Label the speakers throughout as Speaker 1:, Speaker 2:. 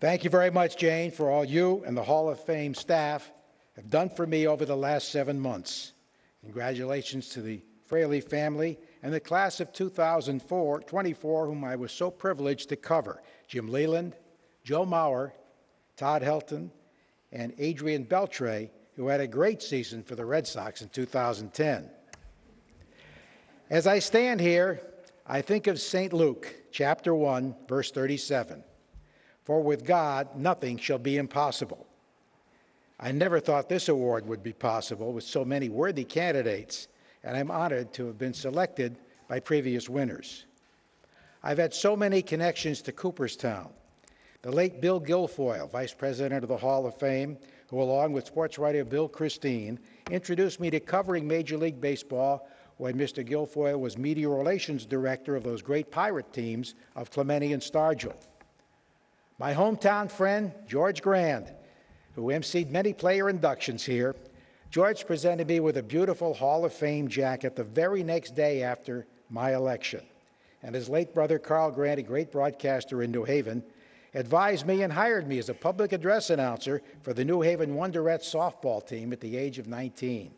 Speaker 1: Thank you very much, Jane, for all you and the Hall of Fame staff have done for me over the last 7 months. Congratulations to the Fraley family and the class of 2024, whom I was so privileged to cover: Jim Leland, Joe Mauer, Todd Helton, and Adrian Beltre, who had a great season for the Red Sox in 2010. As I stand here, I think of St. Luke, chapter 1, verse 37. For with God, nothing shall be impossible. I never thought this award would be possible with so many worthy candidates, and I'm honored to have been selected by previous winners. I've had so many connections to Cooperstown. The late Bill Guilfoyle, Vice President of the Hall of Fame, who along with sports writer Bill Christine, introduced me to covering Major League Baseball when Mr. Guilfoyle was Media Relations Director of those great Pirate teams of Clemente and Stargell. My hometown friend, George Grand, who emceed many player inductions here, George presented me with a beautiful Hall of Fame jacket the very next day after my election. And his late brother, Carl Grant, a great broadcaster in New Haven, advised me and hired me as a public address announcer for the New Haven Wonderettes softball team at the age of 19.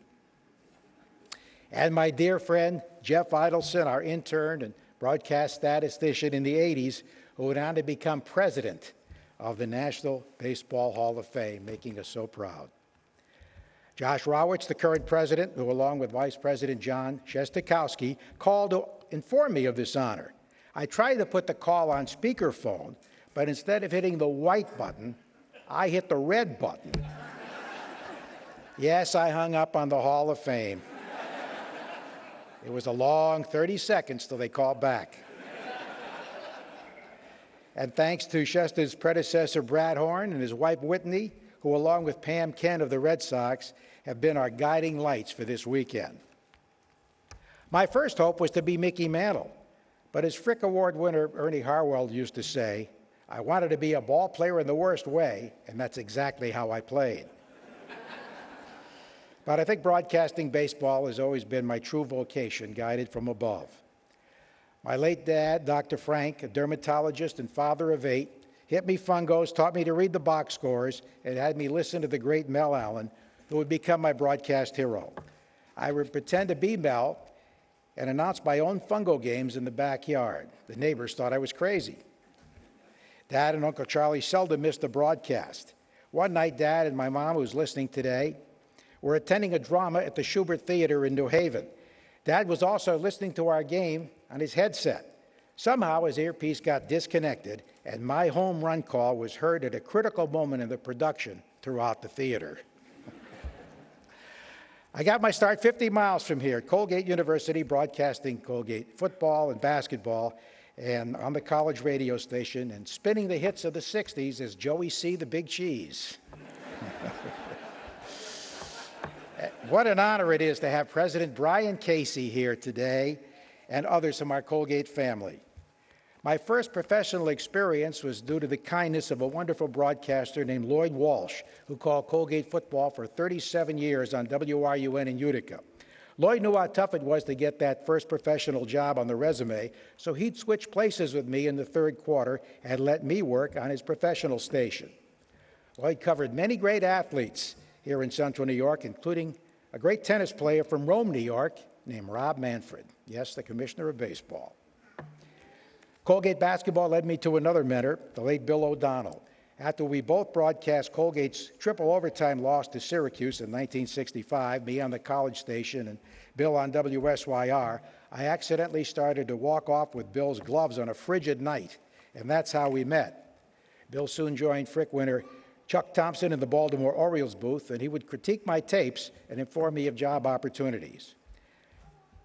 Speaker 1: And my dear friend, Jeff Idelson, our intern and broadcast statistician in the 80s, who went on to become president of the National Baseball Hall of Fame, making us so proud. Josh Rawitz, the current president, who along with Vice President John Shestakowski, called to inform me of this honor. I tried to put the call on speakerphone, but instead of hitting the white button, I hit the red button. Yes, I hung up on the Hall of Fame. It was a long 30 seconds till they called back. And thanks to Shesta's predecessor, Brad Horn, and his wife, Whitney, who along with Pam Kent of the Red Sox have been our guiding lights for this weekend. My first hope was to be Mickey Mantle, but as Frick Award winner Ernie Harwell used to say, I wanted to be a ball player in the worst way, and that's exactly how I played. But I think broadcasting baseball has always been my true vocation, guided from above. My late dad, Dr. Frank, a dermatologist and father of 8, hit me fungos, taught me to read the box scores, and had me listen to the great Mel Allen, who would become my broadcast hero. I would pretend to be Mel and announce my own fungo games in the backyard. The neighbors thought I was crazy. Dad and Uncle Charlie seldom missed a broadcast. One night, Dad and my mom, who's listening today, were attending a drama at the Schubert Theater in New Haven. Dad was also listening to our game on his headset. Somehow his earpiece got disconnected, and my home run call was heard at a critical moment in the production throughout the theater. I got my start 50 miles from here at Colgate University, broadcasting Colgate football and basketball, and on the college radio station, and spinning the hits of the 60s as Joey C. the Big Cheese. What an honor it is to have President Brian Casey here today and others from our Colgate family. My first professional experience was due to the kindness of a wonderful broadcaster named Lloyd Walsh, who called Colgate football for 37 years on WRUN in Utica. Lloyd knew how tough it was to get that first professional job on the resume, so he'd switch places with me in the third quarter and let me work on his professional station. Lloyd covered many great athletes here in Central New York, including a great tennis player from Rome, New York, named Rob Manfred. Yes, the commissioner of baseball. Colgate basketball led me to another mentor, the late Bill O'Donnell. After we both broadcast Colgate's triple overtime loss to Syracuse in 1965, me on the college station and Bill on WSYR, I accidentally started to walk off with Bill's gloves on a frigid night, and that's how we met. Bill soon joined Frick winner Chuck Thompson in the Baltimore Orioles booth, and he would critique my tapes and inform me of job opportunities.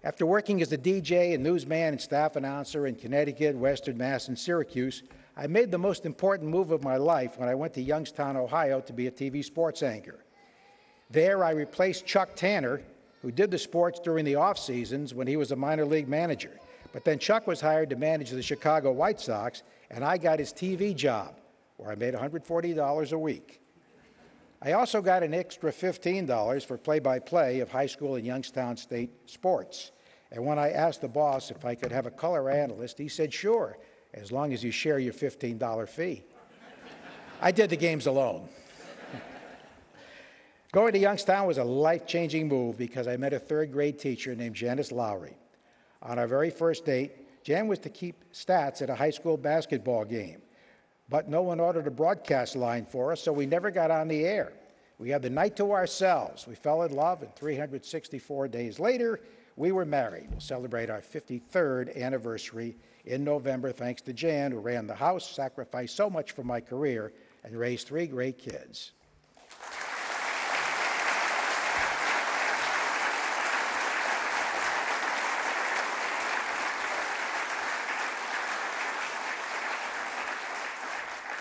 Speaker 1: After working as a DJ and newsman and staff announcer in Connecticut, Western Mass, and Syracuse, I made the most important move of my life when I went to Youngstown, Ohio, to be a TV sports anchor. There, I replaced Chuck Tanner, who did the sports during the off seasons when he was a minor league manager. But then Chuck was hired to manage the Chicago White Sox, and I got his TV job, where I made $140 a week. I also got an extra $15 for play-by-play of high school and Youngstown State sports. And when I asked the boss if I could have a color analyst, he said, sure, as long as you share your $15 fee. I did the games alone. Going to Youngstown was a life-changing move because I met a third-grade teacher named Janice Lowry. On our very first date, Jan was to keep stats at a high school basketball game, but no one ordered a broadcast line for us, so we never got on the air. We had the night to ourselves. We fell in love, and 364 days later, we were married. We'll celebrate our 53rd anniversary in November, thanks to Jan, who ran the house, sacrificed so much for my career, and raised 3 great kids.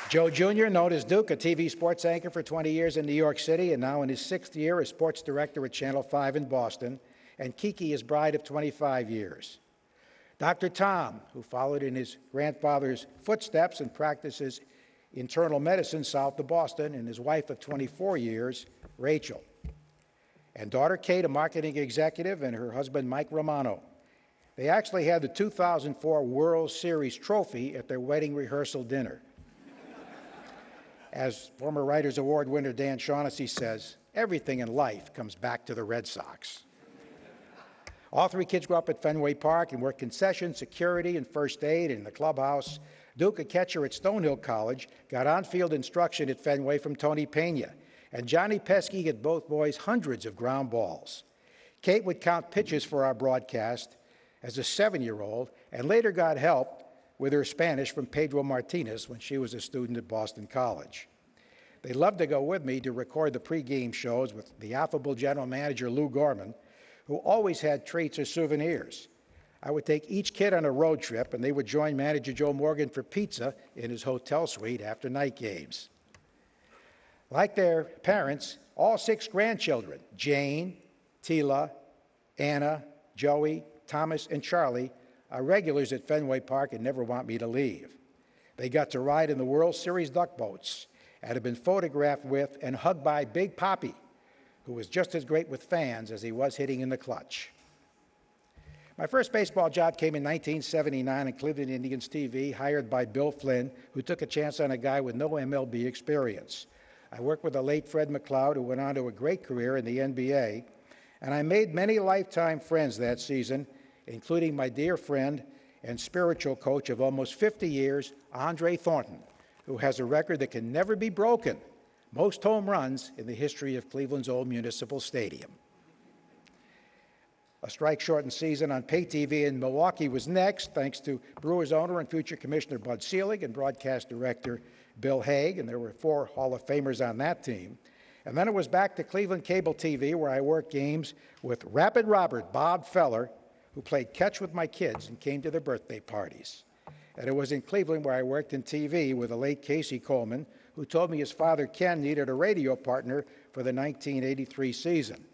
Speaker 1: Joe Jr., known as Duke, a TV sports anchor for 20 years in New York City and now in his 6th year as sports director at Channel 5 in Boston, and Kiki, his bride of 25 years. Dr. Tom, who followed in his grandfather's footsteps and practices internal medicine south of Boston, and his wife of 24 years, Rachel. And daughter Kate, a marketing executive, and her husband, Mike Romano. They actually had the 2004 World Series trophy at their wedding rehearsal dinner. As former Writers Award winner Dan Shaughnessy says, everything in life comes back to the Red Sox. All 3 kids grew up at Fenway Park and worked concession, security, and first aid in the clubhouse. Duke, a catcher at Stonehill College, got on-field instruction at Fenway from Tony Pena. And Johnny Pesky hit both boys hundreds of ground balls. Kate would count pitches for our broadcast as a 7-year-old and later got help with her Spanish from Pedro Martinez when she was a student at Boston College. They loved to go with me to record the pregame shows with the affable general manager Lou Gorman, who always had treats or souvenirs. I would take each kid on a road trip, and they would join manager Joe Morgan for pizza in his hotel suite after night games. Like their parents, all 6 grandchildren, Jane, Tila, Anna, Joey, Thomas, and Charlie, are regulars at Fenway Park and never want me to leave. They got to ride in the World Series duck boats and have been photographed with and hugged by Big Papi, who was just as great with fans as he was hitting in the clutch. My first baseball job came in 1979 in Cleveland Indians TV, hired by Bill Flynn, who took a chance on a guy with no MLB experience. I worked with the late Fred McLeod, who went on to a great career in the NBA, and I made many lifetime friends that season, including my dear friend and spiritual coach of almost 50 years, Andre Thornton, who has a record that can never be broken, most home runs in the history of Cleveland's old Municipal Stadium. A strike-shortened season on pay TV in Milwaukee was next, thanks to Brewers owner and future Commissioner Bud Selig and broadcast director Bill Haig, and there were 4 Hall of Famers on that team. And then it was back to Cleveland Cable TV, where I worked games with Rapid Robert Bob Feller, who played catch with my kids and came to their birthday parties. And it was in Cleveland where I worked in TV with the late Casey Coleman, who told me his father Ken needed a radio partner for the 1983 season.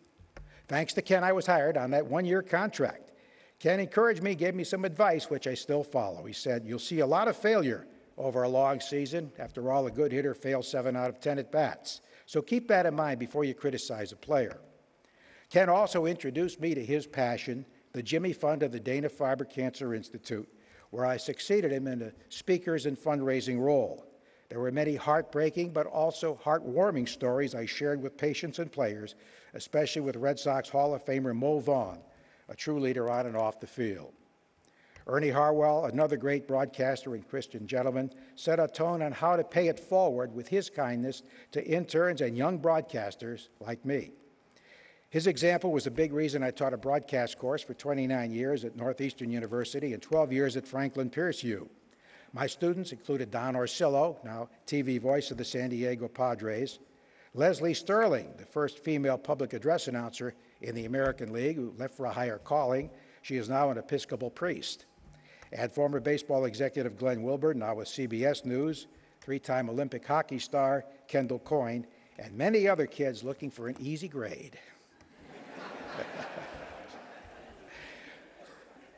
Speaker 1: Thanks to Ken, I was hired on that 1-year contract. Ken encouraged me, gave me some advice, which I still follow. He said, "You'll see a lot of failure over a long season. After all, a good hitter fails 7 out of 10 at-bats. So keep that in mind before you criticize a player." Ken also introduced me to his passion, the Jimmy Fund of the Dana-Farber Cancer Institute, where I succeeded him in a speakers and fundraising role. There were many heartbreaking but also heartwarming stories I shared with patients and players, especially with Red Sox Hall of Famer Mo Vaughn, a true leader on and off the field. Ernie Harwell, another great broadcaster and Christian gentleman, set a tone on how to pay it forward with his kindness to interns and young broadcasters like me. His example was a big reason I taught a broadcast course for 29 years at Northeastern University and 12 years at Franklin Pierce U. My students included Don Orsillo, now TV voice of the San Diego Padres, Leslie Sterling, the first female public address announcer in the American League, who left for a higher calling. She is now an Episcopal priest. And former baseball executive Glenn Wilbur, now with CBS News, 3-time Olympic hockey star Kendall Coyne, and many other kids looking for an easy grade.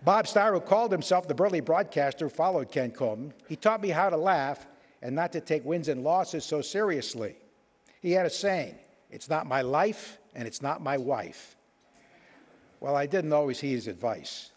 Speaker 1: Bob Starr, who called himself the burly broadcaster, followed Ken Coleman. He taught me how to laugh and not to take wins and losses so seriously. He had a saying, "It's not my life and it's not my wife." Well, I didn't always heed his advice.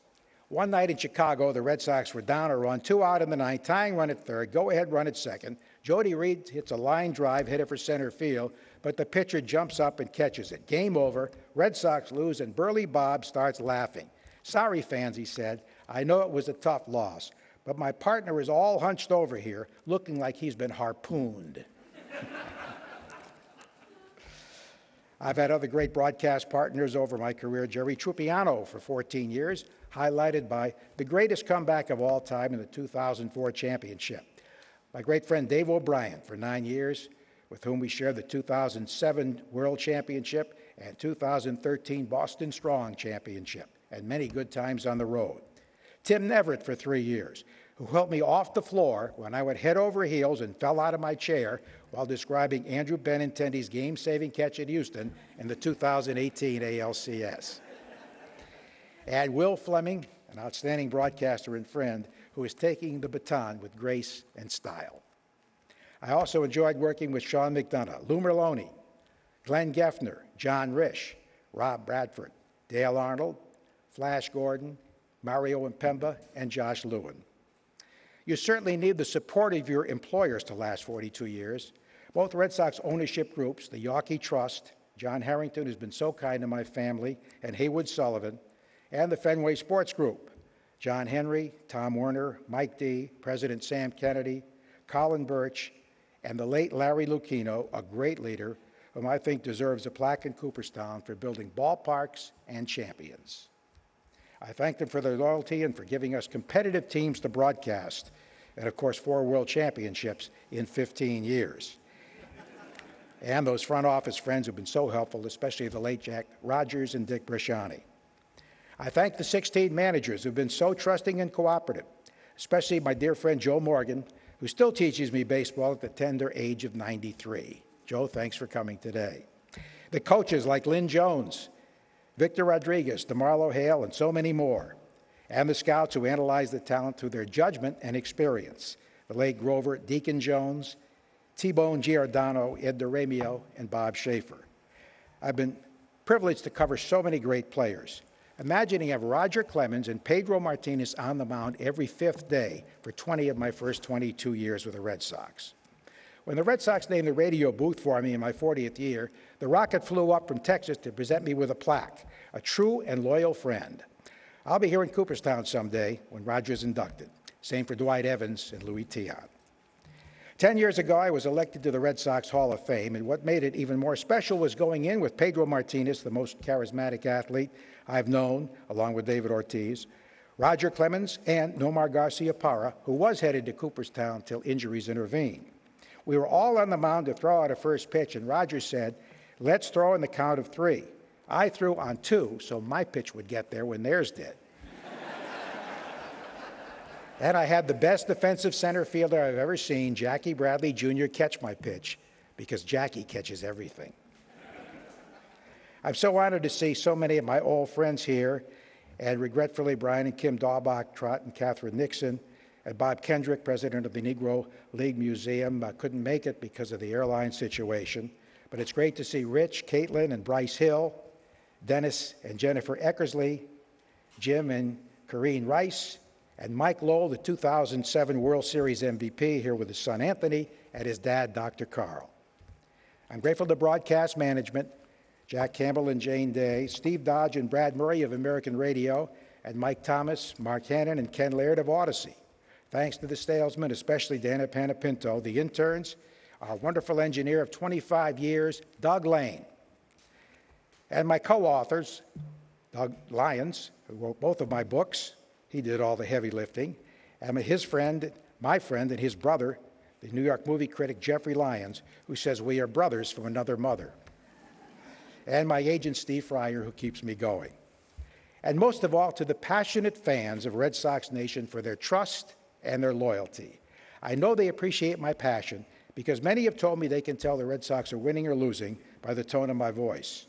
Speaker 1: One night in Chicago, the Red Sox were down a run, 2 out in the ninth, tying run at third, go-ahead run at second, Jody Reed hits a line drive headed for center field, but the pitcher jumps up and catches it. Game over. Red Sox lose, and Burley Bob starts laughing. "Sorry, fans," he said. "I know it was a tough loss, but my partner is all hunched over here, looking like he's been harpooned." I've had other great broadcast partners over my career. Jerry Trupiano for 14 years, highlighted by the greatest comeback of all time in the 2004 championship. My great friend Dave O'Brien for 9 years, with whom we shared the 2007 World Championship and 2013 Boston Strong Championship, and many good times on the road. Tim Neverett for 3 years, who helped me off the floor when I went head over heels and fell out of my chair while describing Andrew Benintendi's game-saving catch at Houston in the 2018 ALCS. And Will Fleming, an outstanding broadcaster and friend, who is taking the baton with grace and style. I also enjoyed working with Sean McDonough, Lou Merlone, Glenn Geffner, John Risch, Rob Bradford, Dale Arnold, Flash Gordon, Mario Impemba, and Josh Lewin. You certainly need the support of your employers to last 42 years. Both Red Sox ownership groups, the Yawkey Trust, John Harrington, who's been so kind to my family, and Haywood Sullivan, and the Fenway Sports Group, John Henry, Tom Werner, Mike D., President Sam Kennedy, Colin Birch, and the late Larry Lucchino, a great leader, whom I think deserves a plaque in Cooperstown for building ballparks and champions. I thank them for their loyalty and for giving us competitive teams to broadcast, and of course 4 world championships in 15 years. And those front office friends who've been so helpful, especially the late Jack Rogers and Dick Bresciani. I thank the 16 managers who've been so trusting and cooperative, especially my dear friend Joe Morgan, who still teaches me baseball at the tender age of 93. Joe, thanks for coming today. The coaches like Lynn Jones, Victor Rodriguez, DeMarlo Hale, and so many more. And the scouts who analyze the talent through their judgment and experience. The late Grover Deacon Jones, T-Bone Giordano, Ed DeRemio, and Bob Schaefer. I've been privileged to cover so many great players. Imagine you have Roger Clemens and Pedro Martinez on the mound every 5th day for 20 of my first 22 years with the Red Sox. When the Red Sox named the radio booth for me in my 40th year, the rocket flew up from Texas to present me with a plaque, a true and loyal friend. I'll be here in Cooperstown someday when Roger's inducted. Same for Dwight Evans and Louis Tiant. 10 years ago, I was elected to the Red Sox Hall of Fame, and what made it even more special was going in with Pedro Martinez, the most charismatic athlete I've known, along with David Ortiz, Roger Clemens, and Nomar Garcia-Parra, who was headed to Cooperstown till injuries intervened. We were all on the mound to throw out a first pitch, and Roger said, "Let's throw in the count of 3. I threw on 2, so my pitch would get there when theirs did. And I had the best defensive center fielder I've ever seen, Jackie Bradley Jr., catch my pitch, because Jackie catches everything. I'm so honored to see so many of my old friends here, and regretfully, Brian and Kim Daubach, Trot and Catherine Nixon, and Bob Kendrick, president of the Negro League Museum, couldn't make it because of the airline situation. But it's great to see Rich, Caitlin, and Bryce Hill, Dennis and Jennifer Eckersley, Jim and Corrine Rice, and Mike Lowell, the 2007 World Series MVP, here with his son Anthony and his dad, Dr. Carl. I'm grateful to broadcast management, Jack Campbell and Jane Day, Steve Dodge and Brad Murray of American Radio, and Mike Thomas, Mark Hannon, and Ken Laird of Odyssey. Thanks to the salesmen, especially Dana Panapinto, the interns, our wonderful engineer of 25 years, Doug Lane, and my co-authors, Doug Lyons, who wrote both of my books. He did all the heavy lifting. And his friend, my friend, and his brother, the New York movie critic Jeffrey Lyons, who says we are brothers from another mother. And my agent, Steve Fryer, who keeps me going. And most of all, to the passionate fans of Red Sox Nation for their trust and their loyalty. I know they appreciate my passion because many have told me they can tell the Red Sox are winning or losing by the tone of my voice.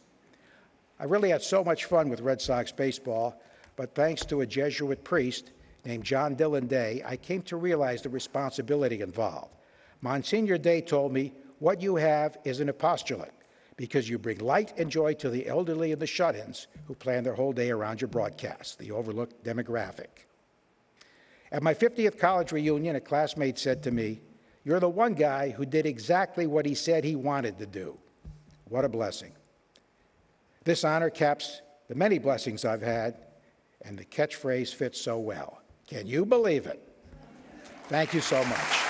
Speaker 1: I really had so much fun with Red Sox baseball, but thanks to a Jesuit priest named John Dillon Day, I came to realize the responsibility involved. Monsignor Day told me, what you have is an apostolate, because you bring light and joy to the elderly and the shut-ins who plan their whole day around your broadcast, the overlooked demographic. At my 50th college reunion, a classmate said to me, You're the one guy who did exactly what he said he wanted to do. What a blessing. This honor caps the many blessings I've had, and the catchphrase fits so well. Can you believe it? Thank you so much.